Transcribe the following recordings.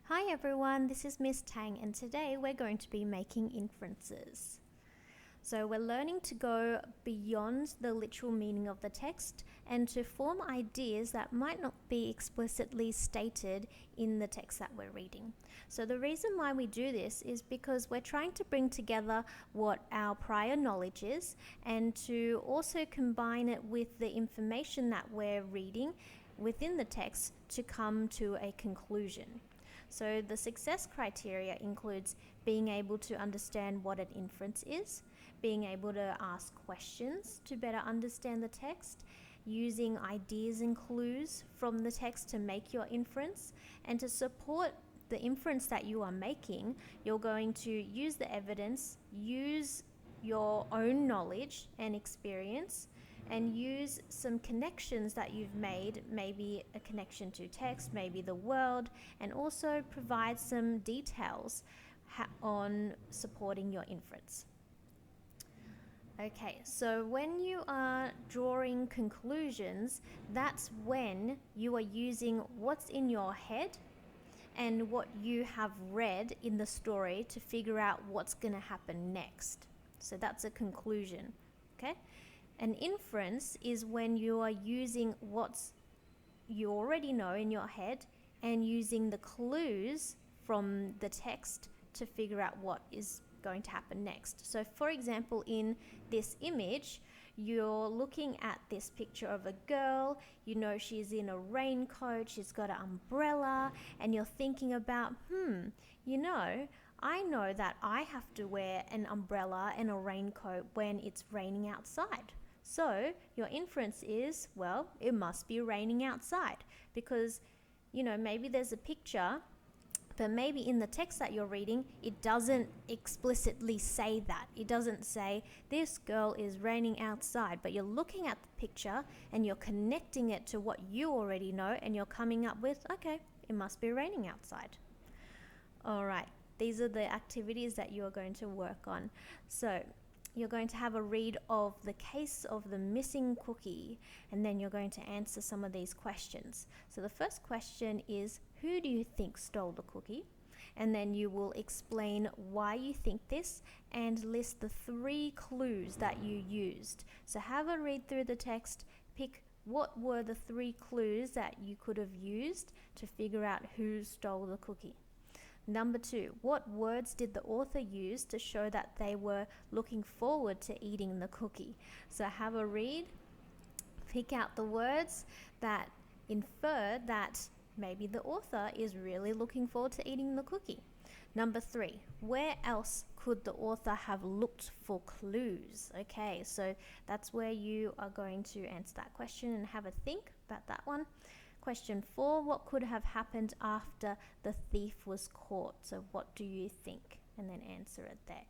Hi everyone, this is Miss Tang and today we're going to be making inferences. So we're learning to go beyond the literal meaning of the text and to form ideas that might not be explicitly stated in the text that we're reading. So the reason why we do this is because we're trying to bring together what our prior knowledge is and to also combine it with the information that we're reading within the text to come to a conclusion. So the success criteria includes being able to understand what an inference is, being able to ask questions to better understand the text, using ideas and clues from the text to make your inference, and to support the inference that you are making, you're going to use the evidence, use your own knowledge and experience, and use some connections that you've made, maybe a connection to text, maybe the world, and also provide some details on supporting your inference. Okay, so when you are drawing conclusions, that's when you are using what's in your head and what you have read in the story to figure out what's going to happen next. So that's a conclusion, okay? An inference is when you are using what you already know in your head and using the clues from the text to figure out what is going to happen next. So for example, in this image, you're looking at this picture of a girl, you know she's in a raincoat, she's got an umbrella, and you're thinking about, I know that I have to wear an umbrella and a raincoat when it's raining outside. So your inference is, well, it must be raining outside because, maybe there's a picture, but maybe in the text that you're reading, it doesn't explicitly say that. It doesn't say, this girl is raining outside, but you're looking at the picture and you're connecting it to what you already know and you're coming up with, okay, it must be raining outside. All right, these are the activities that you're going to work on. So you're going to have a read of the case of the missing cookie, and then you're going to answer some of these questions. So the first question is, who do you think stole the cookie? And then you will explain why you think this and list the 3 clues that you used. So have a read through the text, pick what were the 3 clues that you could have used to figure out who stole the cookie. Number 2, what words did the author use to show that they were looking forward to eating the cookie? So have a read, pick out the words that infer that maybe the author is really looking forward to eating the cookie. Number 3, where else could the author have looked for clues? Okay, so that's where you are going to answer that question and have a think about that one. Question 4, what could have happened after the thief was caught? So what do you think? And then answer it there.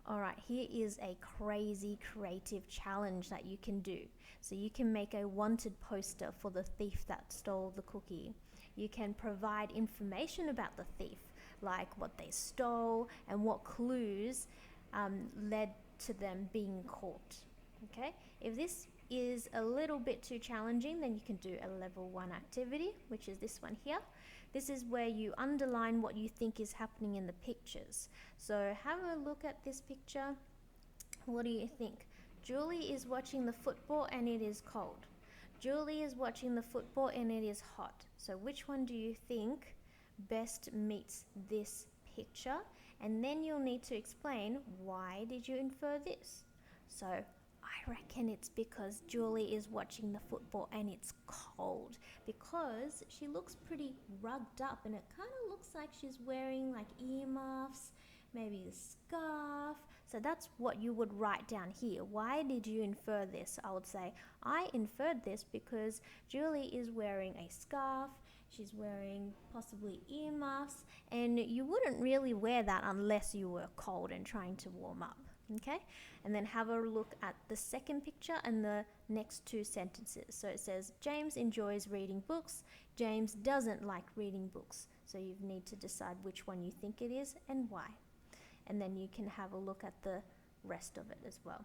All right, here is a crazy creative challenge that you can do. So you can make a wanted poster for the thief that stole the cookie. You can provide information about the thief, like what they stole and what clues led to them being caught. Okay, if this is a little bit too challenging, then you can do a level 1 activity, which is this one here. This is where you underline what you think is happening in the pictures. So have a look at this picture. What do you think? Julie is watching the football and it is cold. Julie is watching the football and it is hot. So which one do you think best meets this picture? And then you'll need to explain, why did you infer this? So I reckon it's because Julie is watching the football and it's cold, because she looks pretty rugged up and it kind of looks like she's wearing like earmuffs, maybe a scarf. So that's what you would write down here. Why did you infer this? I would say, I inferred this because Julie is wearing a scarf, she's wearing possibly earmuffs, and you wouldn't really wear that unless you were cold and trying to warm up. Okay, and then have a look at the second picture and the next 2 sentences. So it says, James enjoys reading books, James doesn't like reading books. So you need to decide which one you think it is and why. And then you can have a look at the rest of it as well.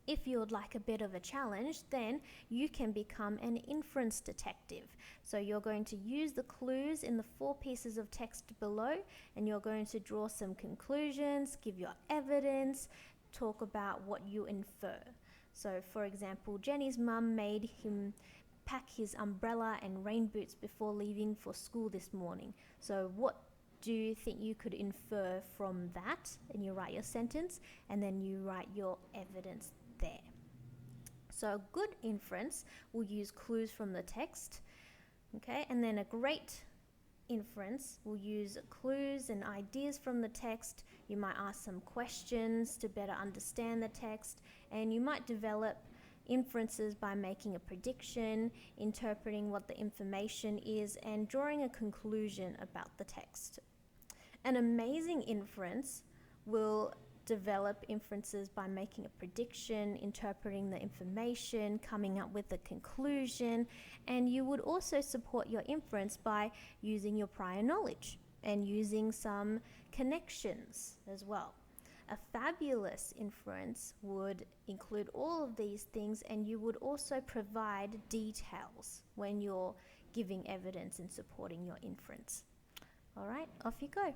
If you would like a bit of a challenge, then you can become an inference detective. So you're going to use the clues in the 4 pieces of text below, and you're going to draw some conclusions, give your evidence, talk about what you infer. So for example, Jenny's mum made him pack his umbrella and rain boots before leaving for school this morning. So what do you think you could infer from that? And you write your sentence, and then you write your evidence there. So a good inference will use clues from the text, okay, and then a great inference will use clues and ideas from the text. You might ask some questions to better understand the text, and you might develop inferences by making a prediction, interpreting what the information is, and drawing a conclusion about the text. An amazing inference will develop inferences by making a prediction, interpreting the information, coming up with a conclusion, and you would also support your inference by using your prior knowledge and using some connections as well. A fabulous inference would include all of these things, and you would also provide details when you're giving evidence and supporting your inference. All right, off you go.